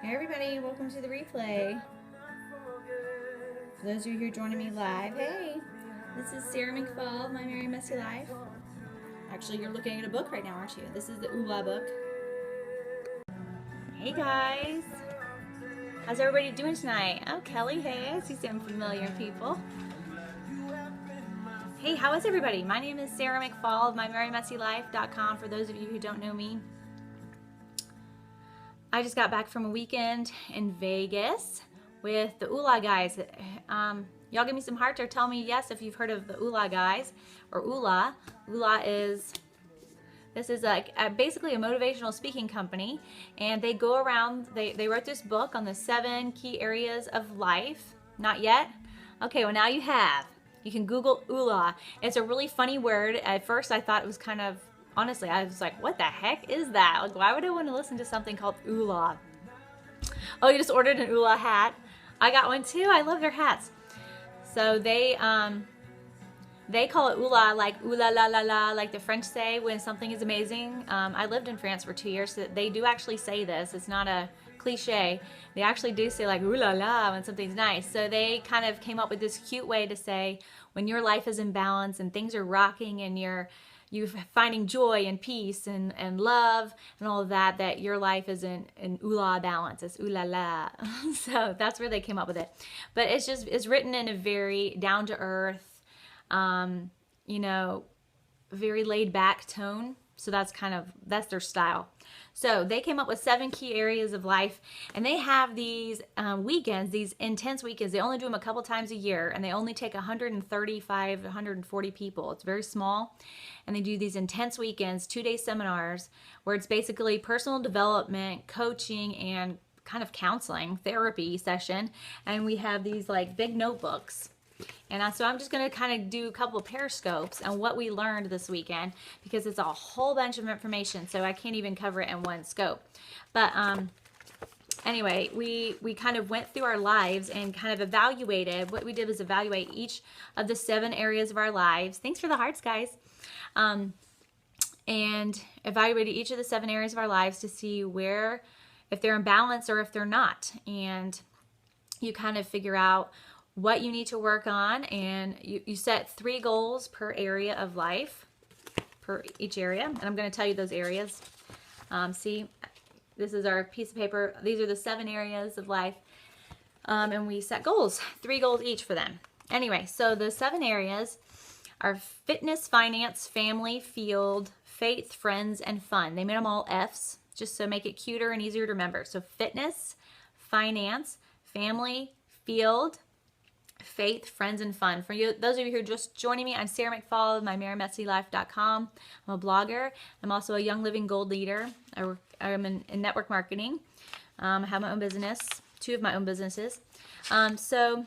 Hey everybody, welcome to the replay. For those of you who are joining me live, hey, this is Sarah McFall of My Merry Messy Life. Actually, you're looking at a book right now, aren't you? This is the Ula book. Hey guys, how's everybody doing tonight? Oh, Kelly, hey, I see some familiar people. Hey, how is everybody? My name is Sarah McFall of MyMerryMessyLife.com. For those of you who don't know me, I just got back from a weekend in Vegas with the Ula guys. Y'all give me some hearts or tell me yes if you've heard of the Ula guys or Ula. Ula is, this is like basically a motivational speaking company, and they go around, they wrote this book on the 7 key areas of life. Not yet? Okay, well now you have. You can Google Ula. It's a really funny word. At first I thought it was kind of, honestly, I was like, what the heck is that? Like, why would I want to listen to something called Ula? Oh, you just ordered an Ula hat? I got one too. I love their hats. So they call it Ula, like ooh la la la la, like the French say when something is amazing. I lived in France for 2 years, so they do actually say this. It's not a cliche. They actually do say like ooh la la when something's nice. So they kind of came up with this cute way to say when your life is in balance and things are rocking and you're finding joy and peace and love and all of that, that your life is in ooh la balance. It's ooh la la. So that's where they came up with it. But it's written in a very down to earth, you know, very laid back tone. So that's their style. So they came up with 7 key areas of life, and they have these weekends, these intense weekends. They only do them a couple times a year, and they only take 135, 140 people. It's very small, and they do these intense weekends, 2-day seminars, where it's basically personal development, coaching, and kind of counseling, therapy session. And we have these like big notebooks. And so I'm just going to kind of do a couple of periscopes on what we learned this weekend, because it's a whole bunch of information, so I can't even cover it in one scope. But anyway, we kind of went through our lives and kind of evaluated. What we did was evaluate each of the 7 areas of our lives. Thanks for the hearts, guys. And evaluated each of the 7 areas of our lives to see where, if they're in balance or if they're not. And you kind of figure out what you need to work on, and you set 3 goals per area of life, per each area. And I'm going to tell you those areas. See, this is our piece of paper. These are the 7 areas of life. And we set goals, 3 goals each for them. Anyway, so the 7 areas are fitness, finance, family, field, faith, friends, and fun. They made them all F's just to make it cuter and easier to remember. So fitness, finance, family, field, faith, friends, and fun. For you, those of you who are just joining me, I'm Sarah McFall of MyMerryMessyLife.com. I'm a blogger. I'm also a Young Living Gold leader. I'm in network marketing. I have my own business, 2 of my own businesses. So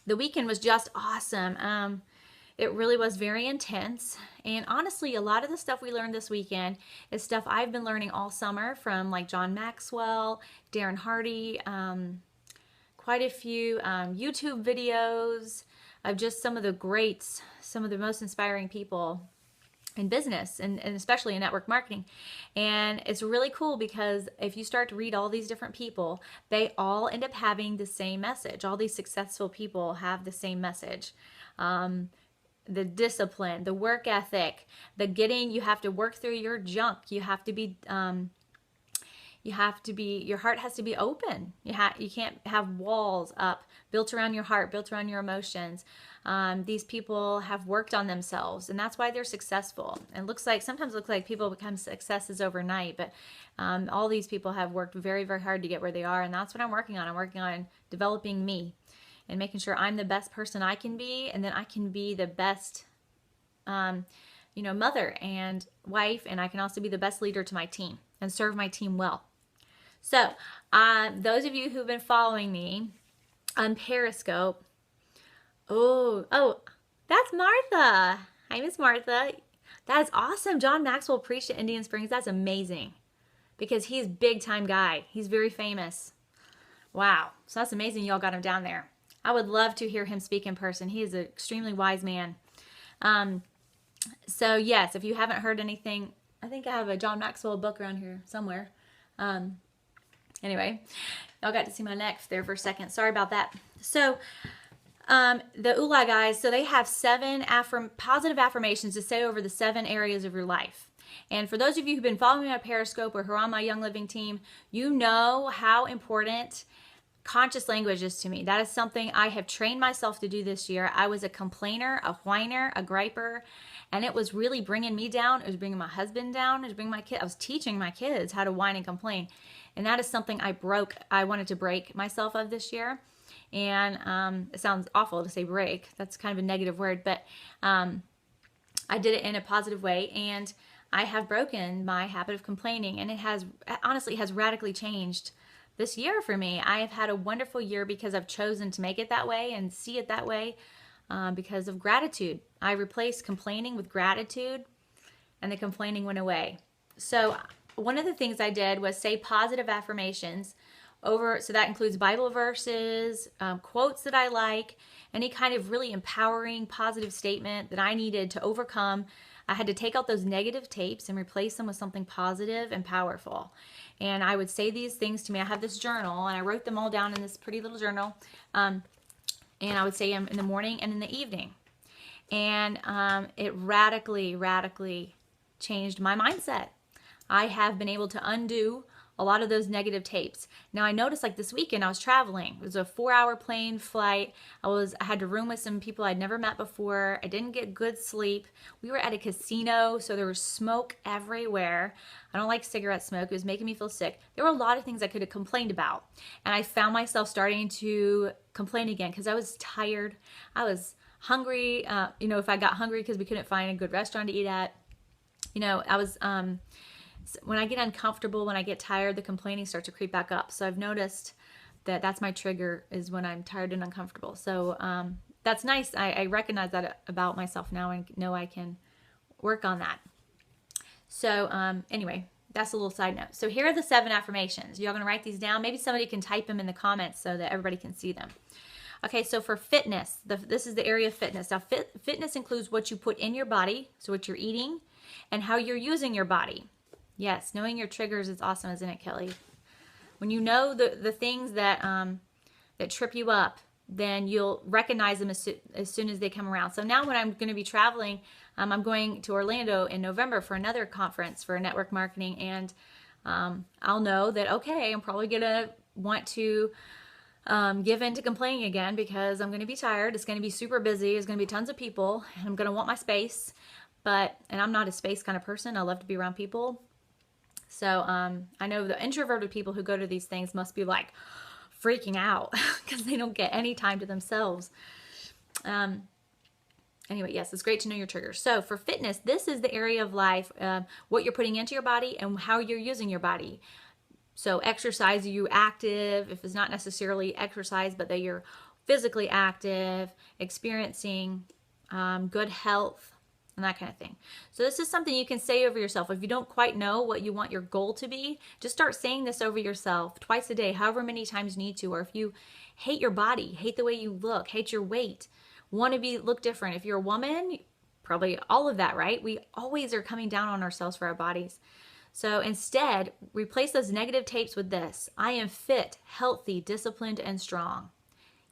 the weekend was just awesome. It really was very intense. And honestly, a lot of the stuff we learned this weekend is stuff I've been learning all summer from like John Maxwell, Darren Hardy, quite a few YouTube videos of just some of the greats, some of the most inspiring people in business and especially in network marketing. And it's really cool because if you start to read all these different people, they all end up having the same message. All these successful people have the same message. The discipline, the work ethic, you have to work through your junk. You have to be your heart has to be open. You can't have walls up built around your heart, built around your emotions. These people have worked on themselves, and that's why they're successful. And sometimes looks like people become successes overnight, but all these people have worked very, very hard to get where they are, and that's what I'm working on. I'm working on developing me and making sure I'm the best person I can be, and then I can be the best mother and wife, and I can also be the best leader to my team and serve my team well. So, those of you who've been following me on Periscope, oh, that's Martha. Hi, Miss Martha. That is awesome. John Maxwell preached at Indian Springs. That's amazing because he's a big time guy. He's very famous. Wow. So that's amazing y'all got him down there. I would love to hear him speak in person. He is an extremely wise man. So yes, if you haven't heard anything, I think I have a John Maxwell book around here somewhere. Anyway, y'all got to see my neck there for a second. Sorry about that. So the ULA guys, so they have 7 positive affirmations to say over the 7 areas of your life. And for those of you who've been following me on Periscope or who are on my Young Living team, you know how important conscious language is to me. That is something I have trained myself to do this year. I was a complainer, a whiner, a griper, and it was really bringing me down. It was bringing my husband down. It was bringing my kid. I was teaching my kids how to whine and complain. And that is something I wanted to break myself of this year. And it sounds awful to say break. That's kind of a negative word, but I did it in a positive way, and I have broken my habit of complaining, and it has honestly radically changed this year for me. I have had a wonderful year because I've chosen to make it that way and see it that way because of gratitude. I replaced complaining with gratitude, and the complaining went away. So one of the things I did was say positive affirmations so that includes Bible verses, quotes that I like, any kind of really empowering positive statement that I needed to overcome. I had to take out those negative tapes and replace them with something positive and powerful. And I would say these things to me. I have this journal, and I wrote them all down in this pretty little journal. And I would say them in the morning and in the evening. And it radically changed my mindset. I have been able to undo a lot of those negative tapes. Now I noticed like this weekend I was traveling. It was a 4-hour plane flight. I had to room with some people I'd never met before. I didn't get good sleep. We were at a casino, so there was smoke everywhere. I don't like cigarette smoke. It was making me feel sick. There were a lot of things I could have complained about. And I found myself starting to complain again because I was tired. I was hungry. If I got hungry because we couldn't find a good restaurant to eat at, I was when I get uncomfortable, when I get tired, the complaining starts to creep back up. So I've noticed that that's my trigger, is when I'm tired and uncomfortable. So that's nice. I recognize that about myself now and know I can work on that. So anyway, that's a little side note. So here are the 7 affirmations. Y'all gonna write these down? Maybe somebody can type them in the comments so that everybody can see them. Okay, so for fitness, this is the area of fitness. Now fitness includes what you put in your body, so what you're eating, and how you're using your body. Yes, knowing your triggers is awesome, isn't it, Kelly? When you know the things that that trip you up, then you'll recognize them as soon as they come around. So now when I'm going to be traveling, I'm going to Orlando in November for another conference for network marketing, and I'll know that, okay, I'm probably going to want to give in to complaining again because I'm going to be tired. It's going to be super busy. There's going to be tons of people, and I'm going to want my space. And I'm not a space kind of person. I love to be around people. So I know the introverted people who go to these things must be like freaking out because they don't get any time to themselves. Anyway, yes, it's great to know your triggers. So for fitness, this is the area of life, what you're putting into your body and how you're using your body. So exercise, are you active? If it's not necessarily exercise, but that you're physically active, experiencing good health, and that kind of thing. So this is something you can say over yourself. If you don't quite know what you want your goal to be, just start saying this over yourself twice a day, however many times you need to. Or if you hate your body, hate the way you look, hate your weight, want to look different. If you're a woman, probably all of that, right? We always are coming down on ourselves for our bodies. So instead, replace those negative tapes with this: I am fit, healthy, disciplined, and strong.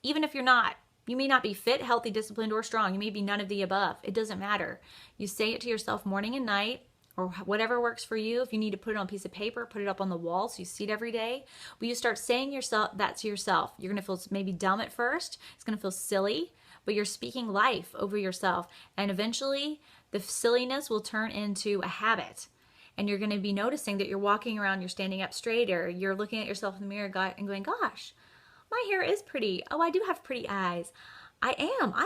Even if you're not. You may not be fit, healthy, disciplined, or strong. You may be none of the above. It doesn't matter. You say it to yourself morning and night, or whatever works for you. If you need to put it on a piece of paper, put it up on the wall so you see it every day. But you start saying that to yourself. You're going to feel maybe dumb at first. It's going to feel silly, but you're speaking life over yourself. And eventually, the silliness will turn into a habit. And you're going to be noticing that you're walking around, you're standing up straighter, you're looking at yourself in the mirror and going, gosh, my hair is pretty. Oh, I do have pretty eyes. I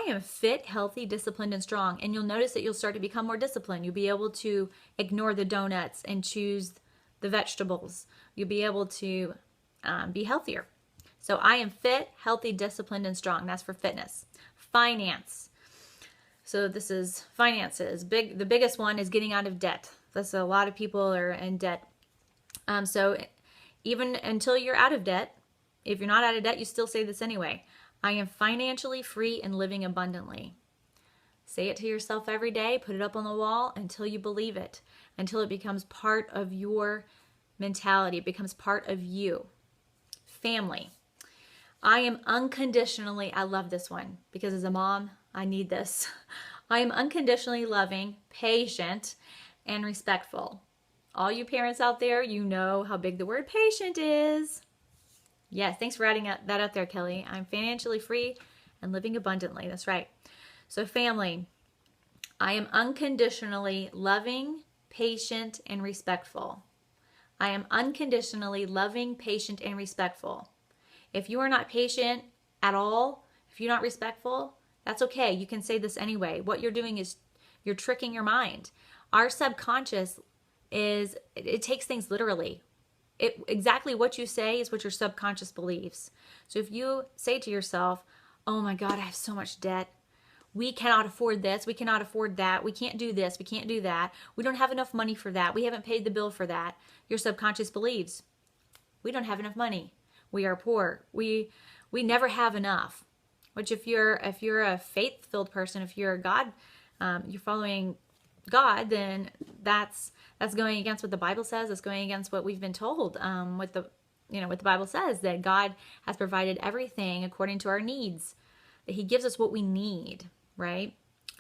am fit, healthy, disciplined, and strong. And you'll notice that you'll start to become more disciplined. You'll be able to ignore the donuts and choose the vegetables. You'll be able to be healthier. So I am fit, healthy, disciplined, and strong. That's for fitness. Finance. So this is finances. The biggest one is getting out of debt. That's a lot of people are in debt. So even until you're out of debt, if you're not out of debt, you still say this anyway. I am financially free and living abundantly. Say it to yourself every day. Put it up on the wall until you believe it, until it becomes part of your mentality. It becomes part of you. Family. I am unconditionally, I love this one because as a mom, I need this. I am unconditionally loving, patient, and respectful. All you parents out there, you know how big the word patient is. Yes, thanks for adding that out there, Kelly. I'm financially free and living abundantly. That's right. So family, I am unconditionally loving, patient, and respectful. I am unconditionally loving, patient, and respectful. If you are not patient at all, if you're not respectful, that's okay. You can say this anyway. What you're doing is you're tricking your mind. Our subconscious it takes things literally. Exactly what you say is what your subconscious believes. So if you say to yourself, oh my God, I have so much debt. We cannot afford this. We cannot afford that. We can't do this. We can't do that. We don't have enough money for that. We haven't paid the bill for that. Your subconscious believes we don't have enough money. We are poor. We never have enough. Which if you're a faith-filled person, if you're a God, you're following God, then that's going against what the Bible says. It's going against what we've been told. What the Bible says, that God has provided everything according to our needs. That He gives us what we need, right?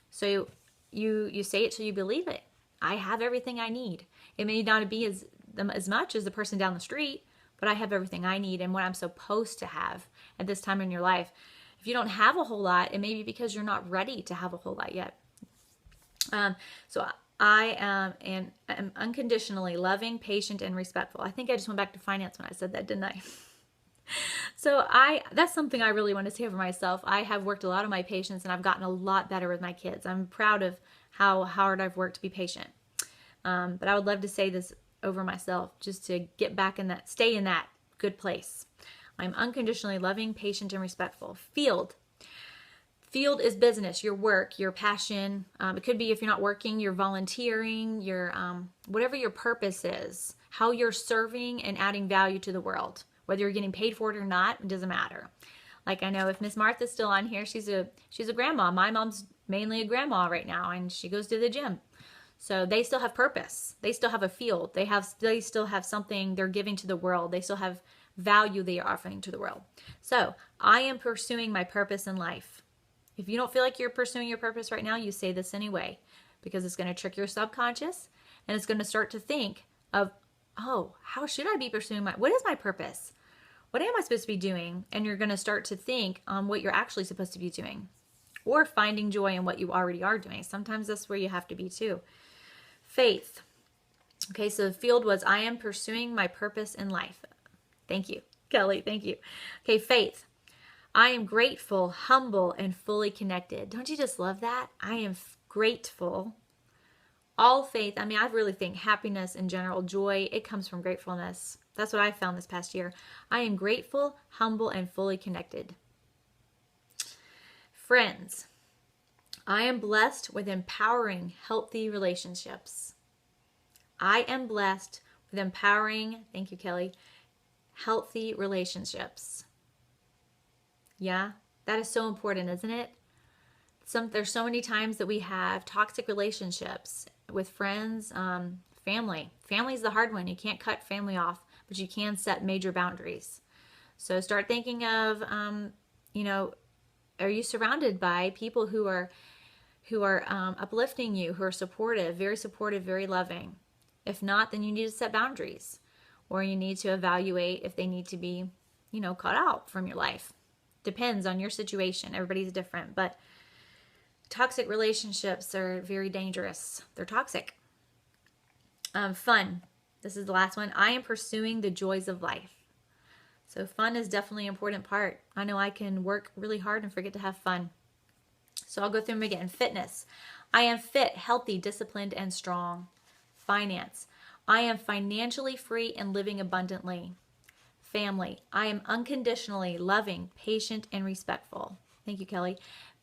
So you say it till you believe it. I have everything I need. It may not be as much as the person down the street, but I have everything I need and what I'm supposed to have at this time in your life. If you don't have a whole lot, it may be because you're not ready to have a whole lot yet. So I am unconditionally loving, patient, and respectful. I think I just went back to finance when I said that, didn't I? So that's something I really want to say for myself. I have worked a lot on my patience and I've gotten a lot better with my kids. I'm proud of how hard I've worked to be patient. But I would love to say this over myself just to get back in that, stay in that good place. I'm unconditionally loving, patient, and respectful. Field is business, your work, your passion. It could be if you're not working, you're volunteering, your whatever your purpose is, how you're serving and adding value to the world. Whether you're getting paid for it or not, it doesn't matter. Like I know if Miss Martha's still on here, she's a grandma. My mom's mainly a grandma right now, and she goes to the gym. So they still have purpose. They still have a field. They still have something they're giving to the world. They still have value they are offering to the world. So I am pursuing my purpose in life. If you don't feel like you're pursuing your purpose right now, you say this anyway, because it's going to trick your subconscious and it's going to start to think of, oh, how should I be pursuing what is my purpose? What am I supposed to be doing? And you're going to start to think on what you're actually supposed to be doing or finding joy in what you already are doing. Sometimes that's where you have to be too. Faith. Okay, so the field was, I am pursuing my purpose in life. Thank you, Kelly. Thank you. Okay, faith. I am grateful, humble, and fully connected. Don't you just love that? I am grateful. All faith, I mean, I really think happiness in general, joy, it comes from gratefulness. That's what I found this past year. I am grateful, humble, and fully connected. Friends. I am blessed with empowering, healthy relationships. I am blessed with empowering, thank you, Kelly, healthy relationships. Yeah, that is so important, isn't it? There's so many times that we have toxic relationships with friends, family. Family is the hard one. You can't cut family off, but you can set major boundaries. So start thinking of, are you surrounded by people who are uplifting you, who are supportive, very loving? If not, then you need to set boundaries, or you need to evaluate if they need to be, cut out from your life. Depends on your situation. Everybody's different, but toxic relationships are very dangerous. They're toxic. Fun. This is the last one. I am pursuing the joys of life. So fun is definitely an important part. I know I can work really hard and forget to have fun. So I'll go through them again. Fitness. I am fit, healthy, disciplined, and strong. Finance. I am financially free and living abundantly. Family. I am unconditionally loving, patient, and respectful. Thank you, Kelly.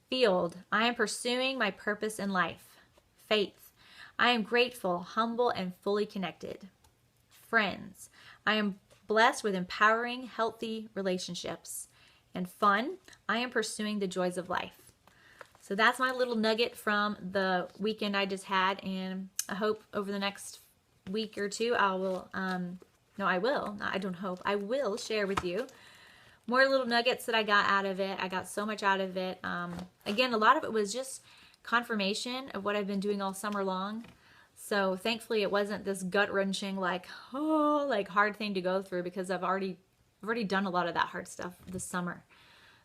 Field. I am pursuing my purpose in life. Faith. I am grateful, humble, and fully connected. Friends. I am blessed with empowering, healthy relationships. And fun. I am pursuing the joys of life. So that's my little nugget from the weekend I just had, and I hope over the next week or two I will No, I will. No, I don't hope. I will share with you more little nuggets that I got out of it. I got so much out of it. Again, a lot of it was just confirmation of what I've been doing all summer long. So thankfully it wasn't this gut-wrenching, like, oh, like hard thing to go through, because I've already done a lot of that hard stuff this summer.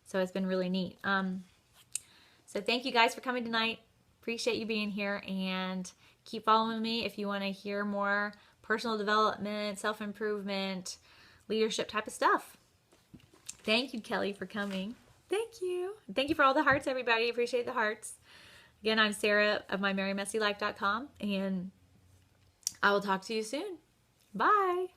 So it's been really neat. So thank you guys for coming tonight. Appreciate you being here, and keep following me if you want to hear more personal development, self-improvement, leadership type of stuff. Thank you, Kelly, for coming. Thank you. Thank you for all the hearts, everybody. Appreciate the hearts. Again, I'm Sarah of MyMerryMessyLife.com, and I will talk to you soon. Bye.